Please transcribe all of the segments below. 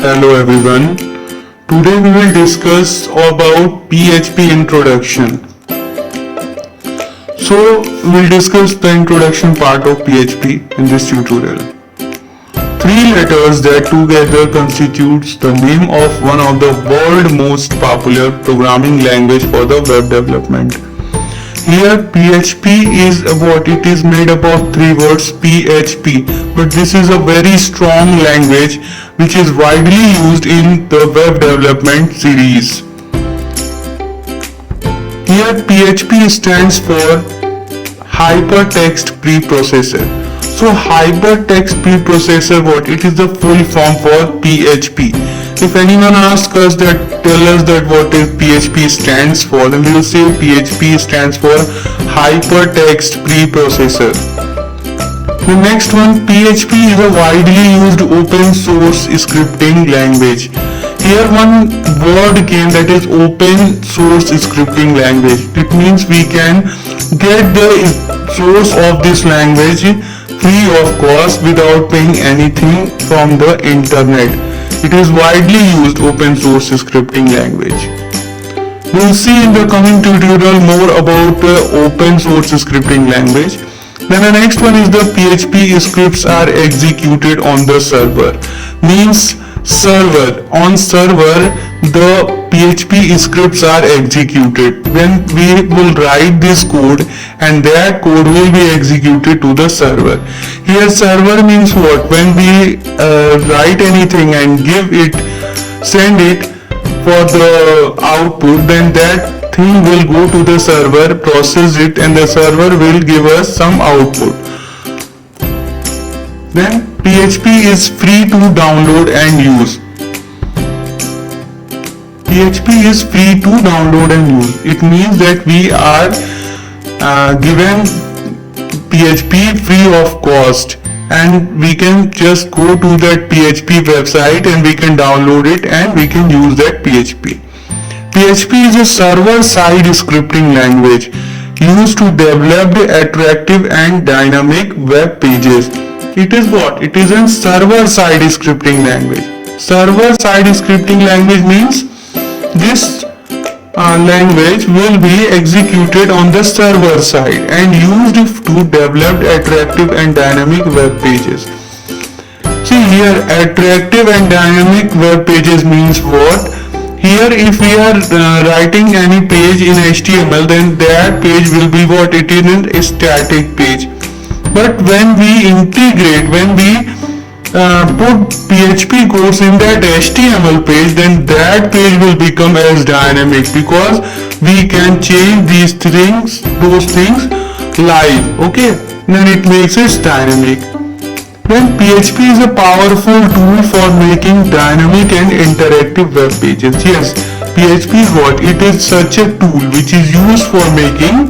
Hello everyone. Today we will discuss about PHP Introduction. So we'll discuss the introduction part of PHP in this tutorial. Three letters that together constitutes the name of one of the world's most popular programming language for the web development. Here PHP is what it is made up of three words PHP, but this is a very strong language which is widely used in the web development series. Here PHP stands for Hypertext Preprocessor. So Hypertext Preprocessor, what it is the full form for PHP. If anyone asks us that, tell us that what is PHP stands for, then we will say PHP stands for Hypertext Preprocessor. The next one, PHP is a widely used open source scripting language. Here one word came, that is open source scripting language. It means we can get the source of this language free of cost without paying anything from the internet. It is widely used open source scripting language. We will see in the coming tutorial more about open source scripting language. Then the next one is the PHP scripts are executed on the server. Means server. On server the PHP scripts are executed. When we will write this code and that code will be executed to the server. Here server means what? When we write anything and send it for the output, then that thing will go to the server, process it, and the server will give us some output. Then PHP is free to download and use. PHP is free to download and use. It means that we are given PHP free of cost, and we can just go to that PHP website and we can download it and we can use that PHP. PHP is a server-side scripting language used to develop the attractive and dynamic web pages. It is what? It is a server-side scripting language. Server-side scripting language means this language will be executed on the server side and used to develop attractive and dynamic web pages. See here, attractive and dynamic web pages means what? Here if we are writing any page in HTML, then that page will be what? It is a static page. But when we integrate, when we put PHP codes in that HTML page, then that page will become as dynamic because we can change those things live. Okay, then it makes it dynamic. Then PHP is a powerful tool for making dynamic and interactive web pages. Yes, PHP is what? It is such a tool which is used for making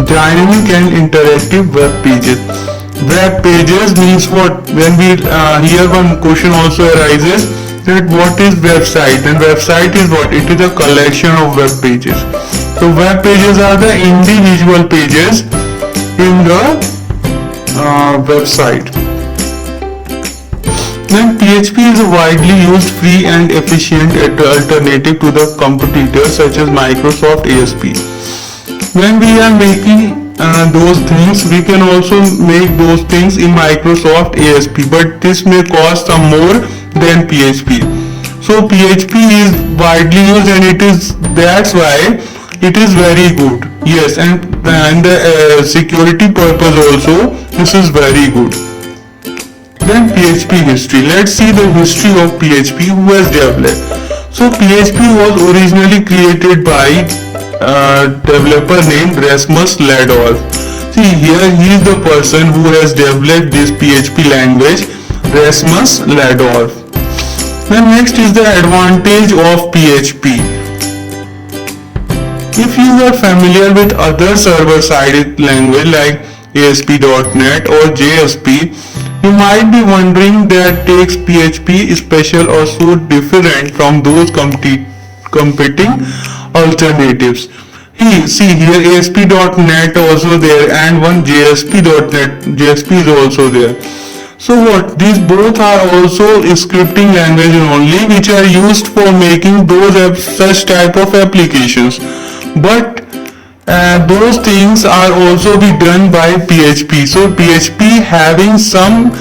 dynamic and interactive web pages. Web pages means what? When we here one question also arises that what is website? And website is what? It is a collection of web pages. So web pages are the individual pages in the website. Then PHP is a widely used free and efficient alternative to the competitors such as Microsoft ASP. When we are making those things, we can also make those things in Microsoft ASP, but this may cost some more than PHP. So PHP is widely used and that's why it is very good. Yes, and the security purpose also, this is very good. Then PHP history. Let's see the history of PHP, who has developed. So PHP was originally created by developer named Rasmus Ladorf. See here, he is the person who has developed this PHP language, Rasmus Ladorf. Then next is the advantage of PHP. If you are familiar with other server-side language like ASP.NET or JSP, you might be wondering that takes PHP special or so different from those competing alternatives. See here, ASP.NET also there and one JSP.NET, JSP is also there. So what? These both are also scripting languages only, which are used for making such type of applications. But those things are also be done by PHP. So PHP having some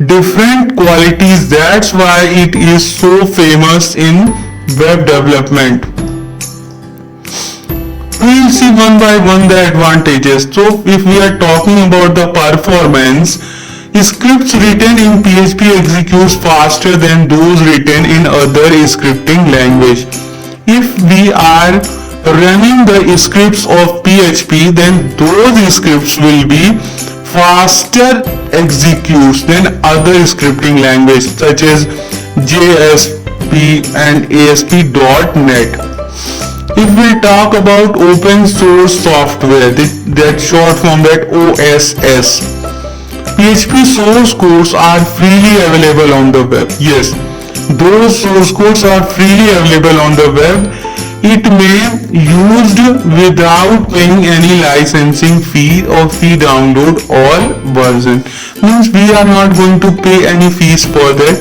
different qualities. That's why it is so famous in web development. We will see one by one the advantages. So if we are talking about the performance, scripts written in PHP executes faster than those written in other scripting language. If we are running the scripts of PHP, then those scripts will be faster executes than other scripting languages such as JSP and ASP.NET. If we talk about open source software, that short form that OSS, PHP source codes are freely available on the web. Yes, those source codes are freely available on the web. It may used without paying any licensing fee or fee download all version. Means we are not going to pay any fees for that.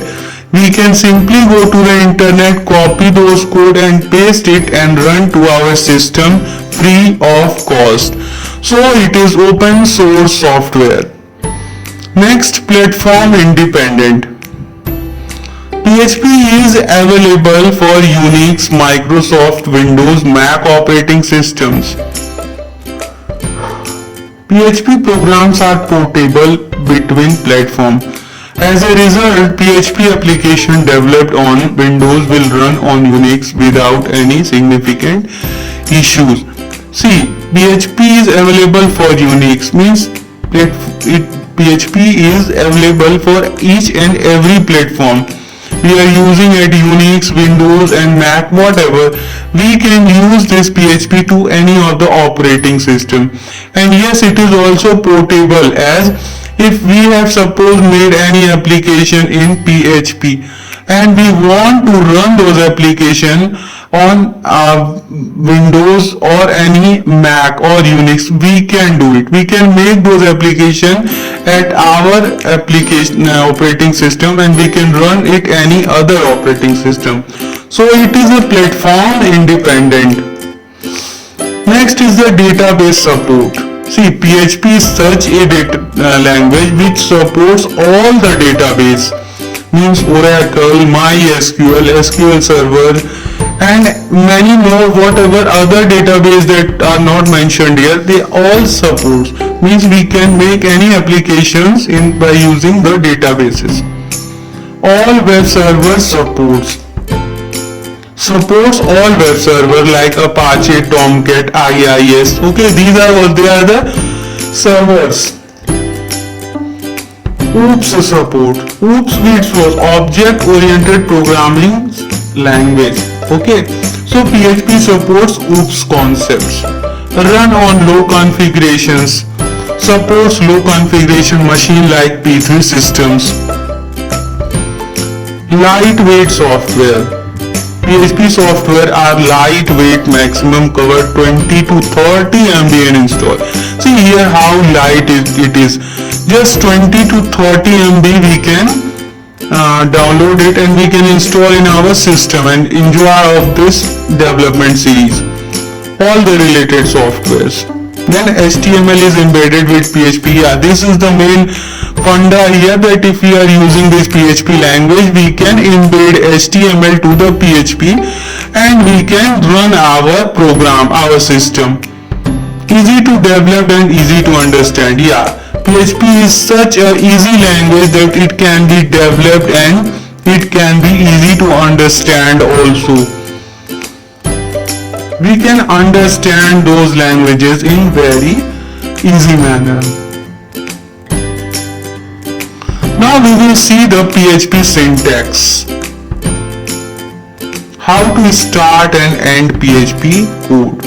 We can simply go to the internet, copy those code and paste it and run to our system free of cost. So it is open source software. Next, platform independent. PHP is available for Unix, Microsoft, Windows, Mac operating systems. PHP programs are portable between platforms. As a result, PHP application developed on Windows will run on Unix without any significant issues. See, PHP is available for Unix, means PHP is available for each and every platform. We are using it Unix, Windows and Mac, whatever. We can use this PHP to any of the operating system. And yes, it is also portable, as if we have suppose made any application in PHP and we want to run those application on Windows or any Mac or Unix, we can do it. We can make those application at our application operating system and we can run it any other operating system. So it is a platform independent. Next is the database support. See, PHP is such a language which supports all the database, means Oracle, MySQL, SQL Server and many more, whatever other database that are not mentioned here, they all support. Means we can make any applications by using the databases. All web servers supports all web server like Apache, Tomcat, IIS. Okay, they are the servers. OOPS support. OOPS means was object oriented programming language. Okay, so PHP supports OOPS concepts. Run on low configurations. Supports low configuration machine like P3 systems. Lightweight software. PHP software are lightweight, maximum cover 20 to 30 MB in install. See here how light it is. Just 20 to 30 MB we can download it and we can install in our system and enjoy of this development series. All the related softwares. Then HTML is embedded with PHP. Yeah, this is the main funda here, that if we are using this PHP language, we can embed HTML to the PHP and we can run our program, our system. Easy to develop and easy to understand. Yeah, PHP is such a easy language that it can be developed and it can be easy to understand also. We can understand those languages in very easy manner. Now we will see the PHP syntax. How to start and end PHP code.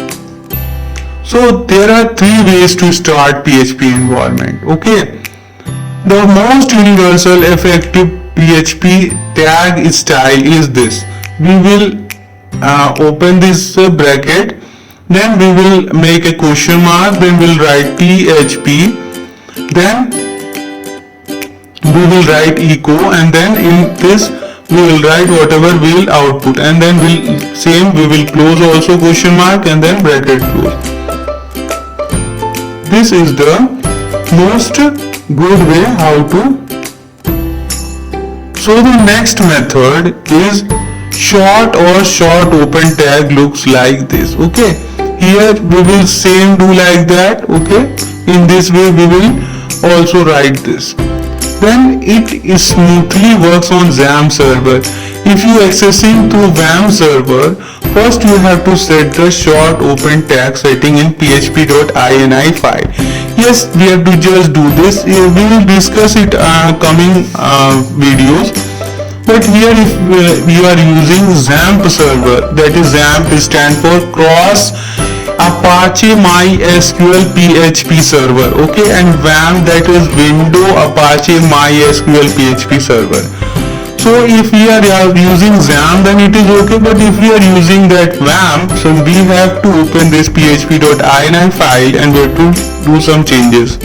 So there are three ways to start PHP environment. Okay. The most universal effective PHP tag style is this. We will open this bracket, then we will make a question mark, then we'll write PHP, then we will write echo, and then in this we will write whatever we will output, and then we will close also question mark and then bracket close. This is the most good way how to. So the next method is short or short open tag looks like this. Okay, here we will same do like that. Okay, in this way we will also write this. Then it smoothly works on XAMPP server. If you accessing to XAMPP server, first you have to set the short open tag setting in php.ini file. Yes, we have to just do this. We will discuss it coming videos. But here if you are using XAMPP server, that is XAMPP stand for Cross Apache MySQL PHP server. Okay, and WAMP, that is Window Apache MySQL PHP server. So if we are using XAMPP, then it is okay, but if we are using that WAMP, so we have to open this php.ini file and we have to do some changes.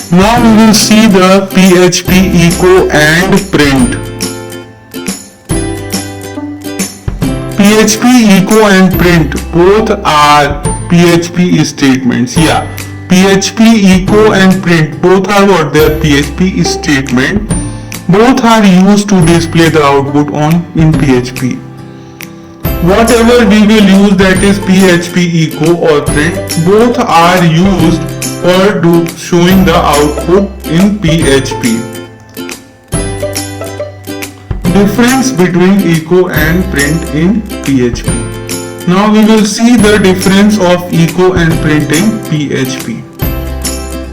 Now we will see the PHP echo and print. PHP echo and print both are PHP statements. Yeah, PHP echo and print both are what? They are PHP statement. Both are used to display the output in PHP. Whatever we will use, that is PHP echo or print, both are used for showing the output in PHP. Difference between echo and print in PHP. Now we will see the difference of echo and print in PHP.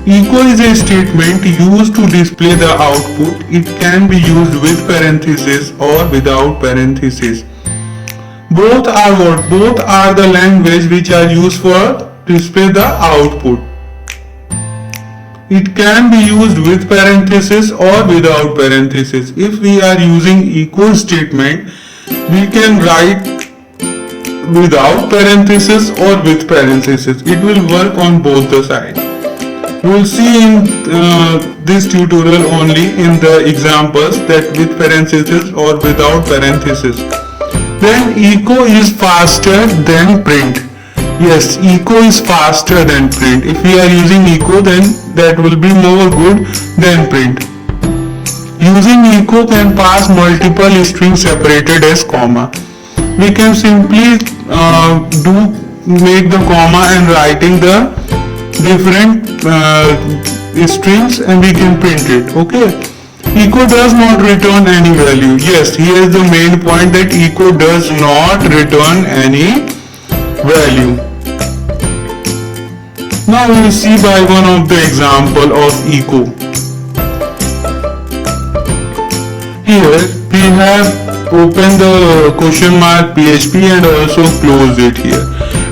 Echo is a statement used to display the output. It can be used with parenthesis or without parenthesis. Both are what? Both are the language which are used for display the output. It can be used with parenthesis or without parenthesis. If we are using echo statement, we can write without parenthesis or with parenthesis. It will work on both the sides. We will see in this tutorial only in the examples that with parenthesis or without parenthesis. Then echo is faster than print. Yes, echo is faster than print. If we are using echo, then that will be more good than print. Using echo can pass multiple strings separated as comma. We can simply make the comma and writing the different strings and we can print it. Okay. Echo does not return any value. Yes, here is the main point, that echo does not return any value. Now we will see by one of the example of echo. Here we have opened the question mark PHP and also closed it here.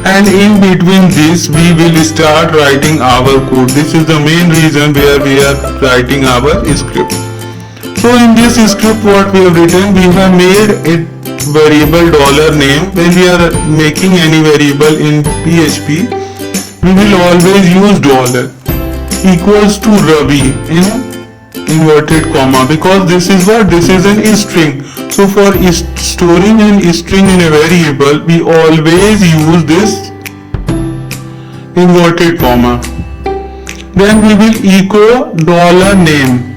And in between this we will start writing our code. This is the main reason where we are writing our script. So in this script what we have written, we have made a variable $name. When we are making any variable in PHP, we will always use $ equals to Ravi in inverted comma, because this is what? This is an string. So for storing an string in a variable, we always use this inverted comma. Then we will echo $name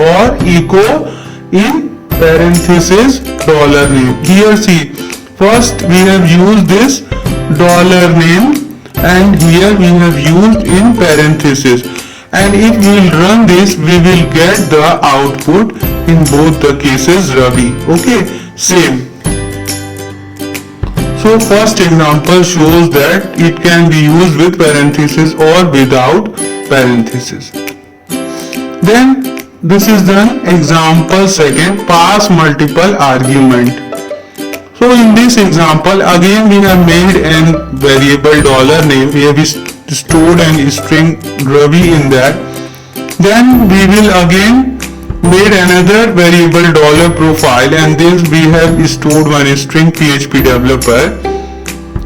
or echo in parenthesis $name. Here see, first we have used this $name and here we have used in parenthesis, and if we will run this we will get the output in both the cases Ravi. Okay, same. So first example shows that it can be used with parenthesis or without parenthesis. Then this is the example second, pass multiple argument. So in this example again we have made a variable $name. We have stored an string Ravi in that. Then we will again made another variable $profile, and this we have stored one string PHP developer.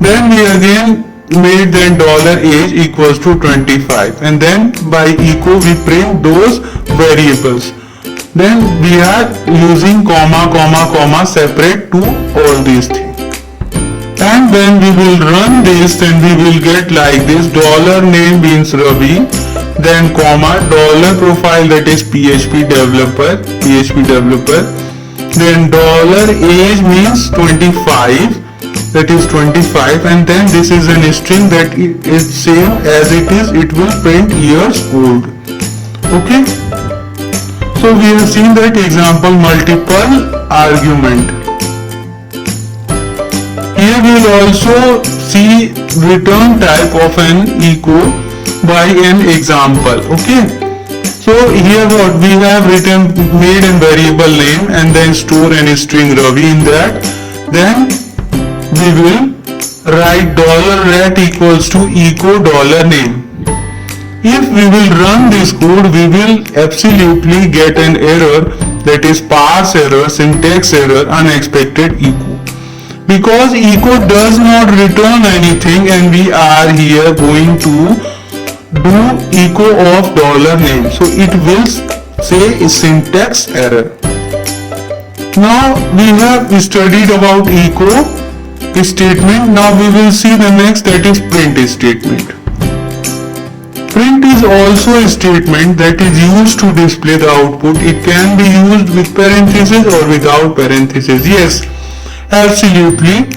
Then we again made then $age equals to 25, and then by echo we print those variables. Then we are using comma comma comma separate to all these things. And when we will run this, then we will get like this: $name means Ravi, then comma $profile, that is PHP developer, then $age means 25, that is 25, and then this is an string that is same as it is, it will print years old. Okay, so we have seen that example multiple argument. Here we will also see return type of an echo by an example. Okay, so here what we have written, made a variable name and then store any string Ravi in that. Then we will write $ret equals to echo $name. If we will run this code, we will absolutely get an error, that is parse error, syntax error, unexpected echo. Because echo does not return anything, and we are here going to do echo of $name. So it will say syntax error. Now we have studied about echo statement. Now we will see the next, that is print statement. Print is also a statement that is used to display the output. It can be used with parentheses or without parentheses. Yes, absolutely.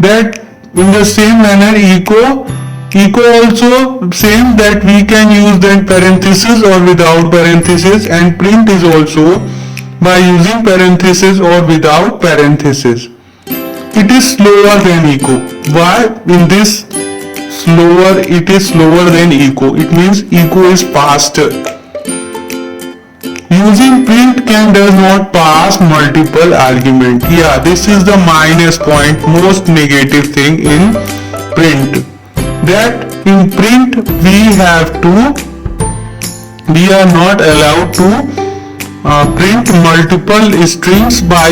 That in the same manner echo also same, that we can use then parentheses or without parentheses, and print is also by using parentheses or without parentheses. It is slower than echo. Why in this slower? It is slower than echo. It means echo is faster. Using print does not pass multiple argument. Yeah, this is the minus point, most negative thing in print. That in print we are not allowed to print multiple strings by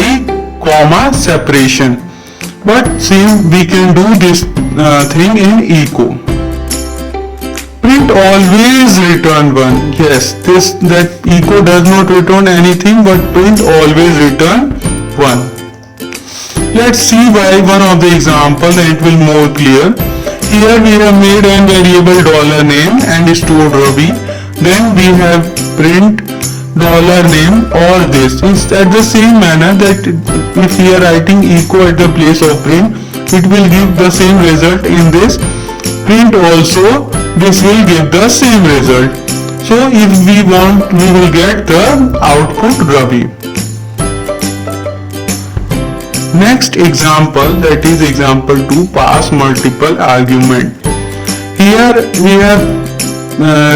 comma separation. But same we can do this thing in echo. Print always return 1. Yes, that echo does not return anything, but print always return 1. Let's see by one of the example, and it will more clear. Here we have made a variable $name and stored Ravi. Then we have print $name or this. It's at the same manner that if we are writing echo at the place of print, it will give the same result in this. Print also, this will give the same result. So if we want, we will get the output Ravi. Next example, that is example 2, pass multiple argument. Here we have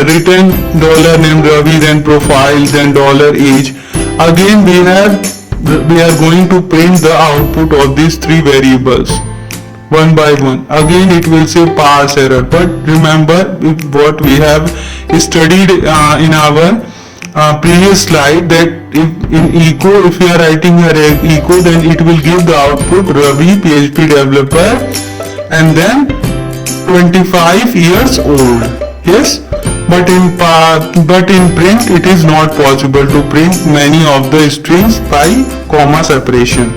written $name Ravi, then profile, then $age. Again we are going to print the output of these three variables one by one. Again it will say parse error, but remember what we have studied in our previous slide, that in echo, if we are writing here echo, then it will give the output Ravi, PHP developer, and then 25 years old. Yes, but in print it is not possible to print many of the strings by comma separation.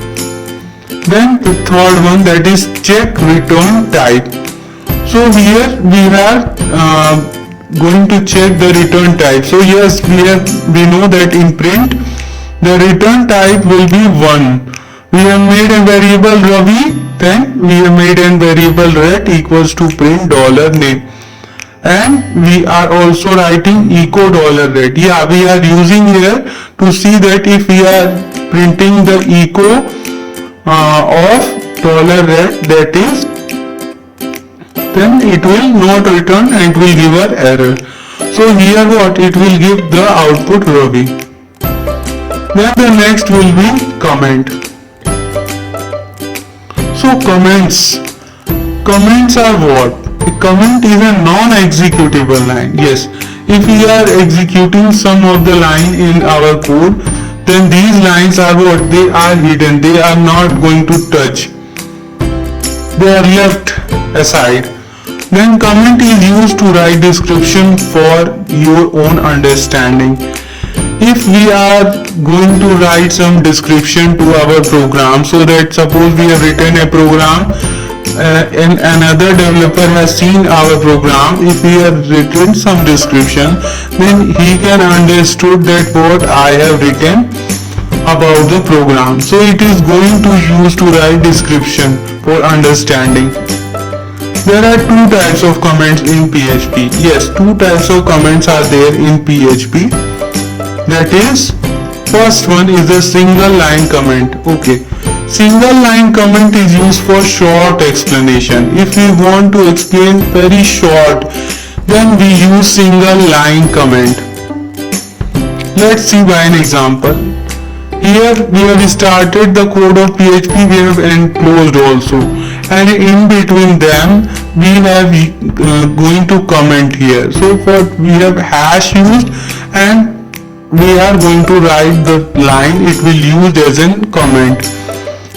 Then the third one, that is check return type. So here we are going to check the return type. So yes, we know that in print the return type will be 1. We have made a variable Ravi, then we have made a variable ret equals to print $name, and we are also writing echo $ret. Yeah, we are using here to see that if we are printing the echo of $ret, that is, then it will not return and will give an error. So here what? It will give the output Ravi. Then the next will be comment. So comments are what? A comment is a non-executable line. Yes, if we are executing some of the line in our code, then these lines are what? They are hidden. They are not going to touch. They are left aside. Then comment is used to write description for your own understanding. If we are going to write some description to our program, so that suppose we have written a program and another developer has seen our program, if we have written some description, then he can understood that what I have written about the program. So it is going to use to write description for understanding. There are two types of comments in PHP. Yes, two types of comments are there in PHP. That is, first one is a single line comment. Okay, single line comment is used for short explanation. If we want to explain very short, then we use single line comment. Let's see by an example. Here we have started the code of PHP, we have enclosed also, and in between them we have going to comment here. So for we have hash used, and we are going to write the line, it will use as a comment.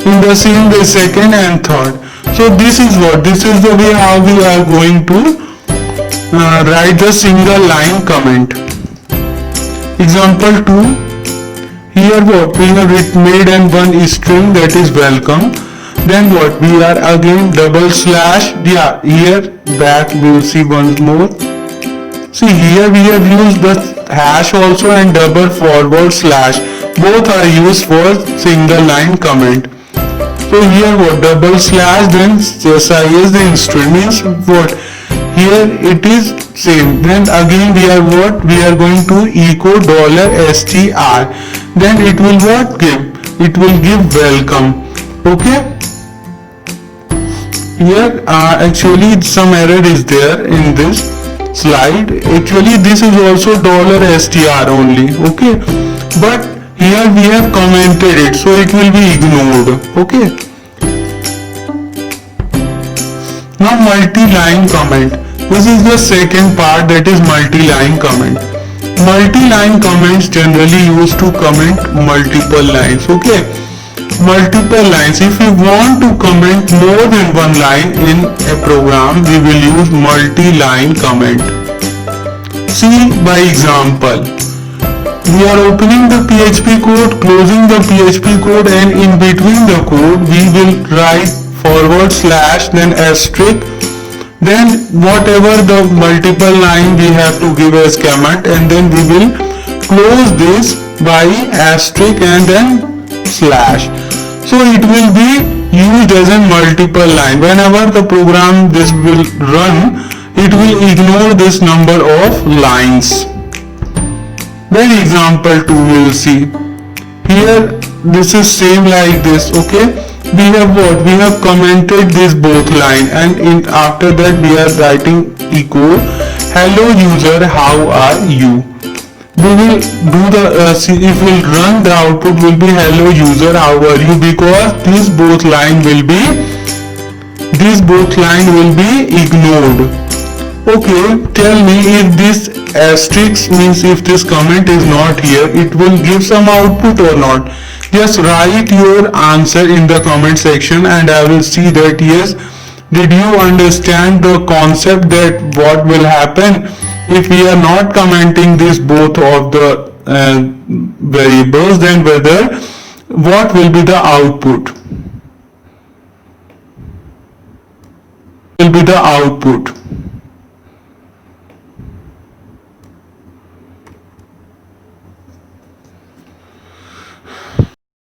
In the same way, second and third. So this is the way how we are going to write the single line comment. Example 2. Here what we have made and one string, that is welcome. Then what we are again double slash, yeah, here back we will see once more. See, here we have used the hash also and double forward slash. Both are used for single line comment. So here what double slash, then size the string means what? Here it is same. Then again we are what? We are going to echo $str. Then it will what give? It will give welcome. Okay. Here actually some error is there in this slide. Actually this is also $str only. Okay. But here we have commented it, so it will be ignored. Okay. Now multi-line comment. This is the second part, that is multi-line comment. Multi-line comments generally used to comment multiple lines. Okay. Multiple lines. If we want to comment more than one line in a program, we will use multi-line comment. See by example. We are opening the PHP code, closing the PHP code, and in between the code we will write forward slash, then asterisk, then whatever the multiple line we have to give as comment, and then we will close this by asterisk and then slash. So it will be used as a multiple line. Whenever the program this will run, it will ignore this number of lines. Then example 2 we will see. Here this is same like this. Okay, we have what? We have commented this both line, and after that we are writing echo hello user, how are you? We will do the if we run, the output will be hello user, how are you, because this both line will be ignored. Okay, tell me if this asterisk means if this comment is not here, it will give some output or not. Just write your answer in the comment section and I will see that yes, did you understand the concept that what will happen if we are not commenting this both of the variables, then whether what will be the output?